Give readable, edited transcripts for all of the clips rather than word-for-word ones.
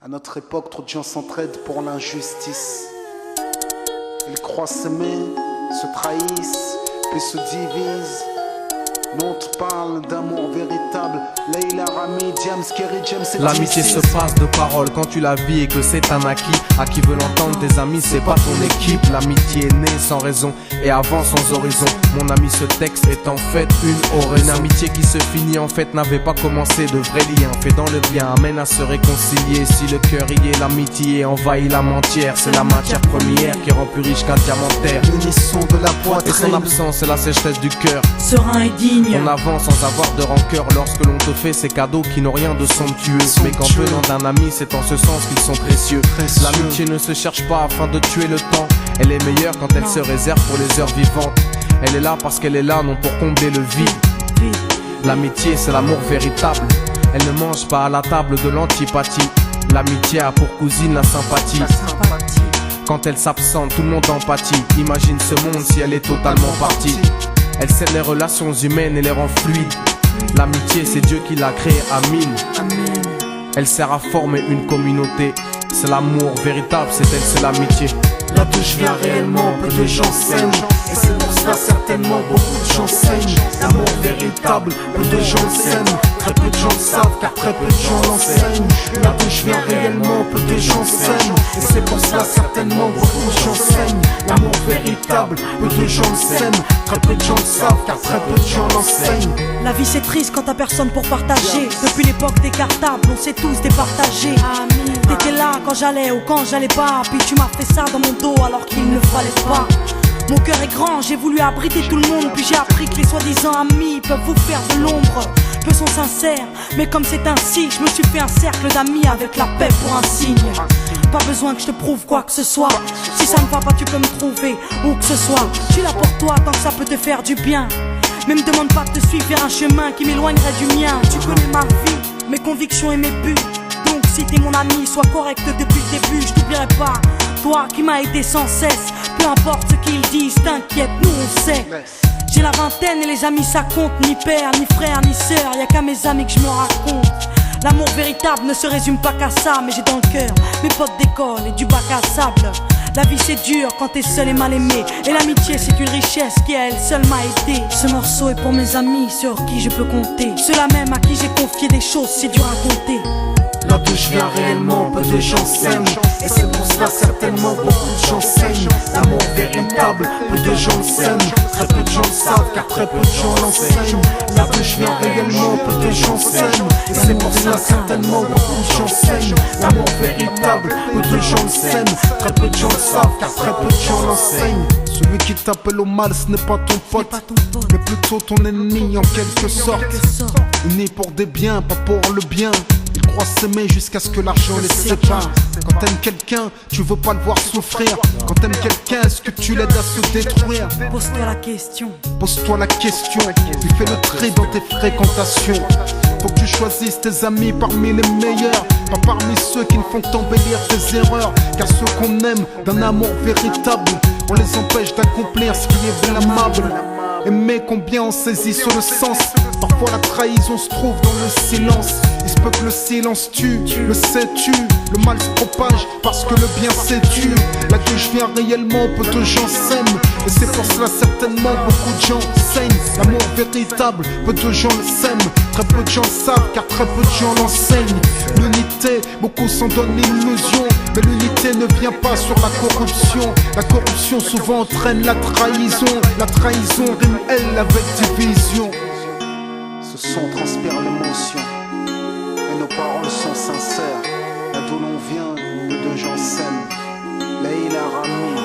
À notre époque, trop de gens s'entraident pour l'injustice. Ils croient s'aimer, se trahissent, puis se divisent. Nous on te parle d'amour véritable. Leila, Rami, James, Kerry, James et l'amitié se passe de paroles quand tu la vis et que c'est un acquis. À qui veut l'entendre, tes amis, c'est pas ton équipe. L'amitié est née sans raison et avant sans horizon. Mon ami, ce texte est en fait une oraison. Une amitié qui se finit en fait n'avait pas commencé. De vrais liens faits dans le bien amène à se réconcilier. Si le cœur y est, l'amitié envahit la mentière. C'est la matière première qui rend plus riche qu'un diamantaire. L'unisson de la poitrine et son absence, c'est la sécheresse du cœur. Serein et digne. On avance sans avoir de rancœur lorsque l'on te fait ces cadeaux qui n'ont rien de somptueux. Mais qu'en venant d'un ami, c'est en ce sens qu'ils sont précieux. L'amitié ne se cherche pas afin de tuer le temps. Elle est meilleure quand elle se réserve pour les heures vivantes. Elle est là parce qu'elle est là, non pour combler le vide. L'amitié, c'est l'amour véritable. Elle ne mange pas à la table de l'antipathie. L'amitié a pour cousine la sympathie. Quand elle s'absente, tout le monde empathie. Imagine ce monde si elle est totalement partie. Elle scelle les relations humaines et les rend fluides. L'amitié, c'est Dieu qui l'a créée, Amin. Elle sert à former une communauté. C'est l'amour véritable, c'est elle, c'est l'amitié. Là d'où je viens réellement, peu de gens s'aiment. Et c'est pour cela certainement beaucoup de gens saignent. L'amour véritable, peu de gens s'aiment. Très peu de gens le savent car très peu de gens l'enseignent. Là d'où je viens réellement, peu de gens s'aiment. Et c'est pour cela certainement beaucoup de gens saignent. L'amour véritable, peu de gens le s'aiment. Très peu de gens le savent car très peu de gens l'enseignent. La vie c'est triste quand t'as personne pour partager. Depuis l'époque des cartables, on s'est tous départagés. T'étais là quand j'allais ou quand j'allais pas. Puis tu m'as fait ça dans mon dos alors qu'il ne fallait pas. Mon cœur est grand, j'ai voulu abriter tout le monde. Puis j'ai appris que les soi-disant amis peuvent vous faire de l'ombre. Peu sont sincères, mais comme c'est ainsi, je me suis fait un cercle d'amis avec la paix pour un signe. Pas besoin que je te prouve quoi que ce soit. Si ça ne va pas tu peux me trouver où que ce soit. Je suis là pour toi tant que ça peut te faire du bien. Mais me demande pas de te suivre vers un chemin qui m'éloignerait du mien. Tu connais ma vie, mes convictions et mes buts. Donc si t'es mon ami, sois correct depuis le début. Je t'oublierai pas, toi qui m'as aidé sans cesse. Peu importe ce qu'ils disent, t'inquiète, nous on sait. J'ai la vingtaine et les amis ça compte. Ni père, ni frère, ni sœur, y'a qu'à mes amis que je me raconte. L'amour véritable ne se résume pas qu'à ça. Mais j'ai dans le cœur mes potes d'école et du bac à sable. La vie c'est dur quand t'es seul et mal aimé. Et l'amitié c'est une richesse qui à elle seule m'a aidé. Ce morceau est pour mes amis sur qui je peux compter. Ceux-là même à qui j'ai confié des choses c'est dur à compter. Là d'où je viens réellement, peu de gens s'aiment. Et c'est pour cela certainement beaucoup de gens saignent. L'amour véritable, peu de gens s'aiment. Très peu de gens le savent car très peu de gens l'enseignent. Là d'où je viens réellement, peu de gens s'aiment. Et c'est pour cela certainement beaucoup de gens saignent. L'amour véritable, peu de gens le s'aiment. Très peu de gens le savent car très peu de gens l'enseignent. Celui qui t'appelle au mal ce n'est pas ton pote, mais plutôt ton ennemi en quelque sorte. Unis pour des biens, pas pour le bien. Ils croient s'aimer jusqu'à ce que l'argent les sépare. Quand t'aimes quelqu'un, tu veux pas le voir souffrir. Quand t'aimes quelqu'un, est-ce que tu l'aides à se détruire? Pose-toi la question. Pose-toi la question. Tu fais le tri dans tes fréquentations. Faut que tu choisisses tes amis parmi les meilleurs, pas parmi ceux qui ne font qu'embellir tes erreurs. Car ceux qu'on aime d'un amour véritable, on les empêche d'accomplir ce qui est blâmable. Aimer combien on saisit sur le sens. Parfois la trahison se trouve dans le silence. Il se peut que le silence tue, le sais-tu. Le mal se propage parce que le bien s'étue. Là d'où je viens réellement, peu de gens s'aiment. Et c'est pour cela certainement beaucoup de gens saignent. L'amour véritable, peu de gens le s'aiment. Très peu de gens le savent car très peu de gens l'enseignent. L'unité, beaucoup s'en donnent l'illusion. Mais l'unité ne vient pas sur la corruption. La corruption souvent entraîne la trahison. La trahison rime elle avec division. Ce son transpire l'émotion et nos paroles sont sincères. Là d'où l'on vient, peu de gens s'aiment. Leila, Rami,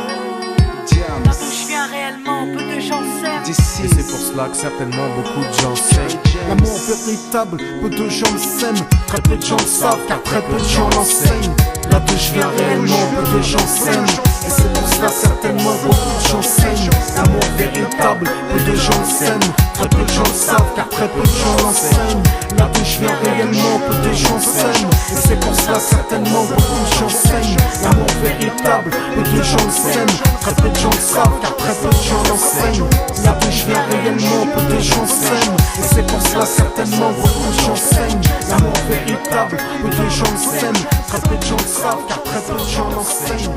Diams. Là d'où je viens réellement, peu de gens s'aiment. Et c'est pour cela que certainement beaucoup de gens s'aiment. L'amour véritable, peu de gens le s'aiment. Très peu de gens le savent car très peu de gens l'enseignent. Là d'où je viens réellement, peu de gens s'aiment. Et c'est pour cela certainement beaucoup de gens saignent. L'amour véritable, peu de gens le s'aiment. Très peu de gens le savent car très peu de gens l'enseignent. Là d'où je viens réellement, peu de gens s'aiment. Et c'est pour cela certainement beaucoup de gens saignent. L'amour véritable, peu de de gens le s'aiment, très peu de gens le savent, car très peu de gens l'enseignent. Là d'où je viens réellement, peu de gens s'aiment, et c'est pour cela certainement beaucoup de gens saignent. L'amour véritable, peu de gens le s'aiment, très peu de gens le savent, car très peu de gens l'enseignent.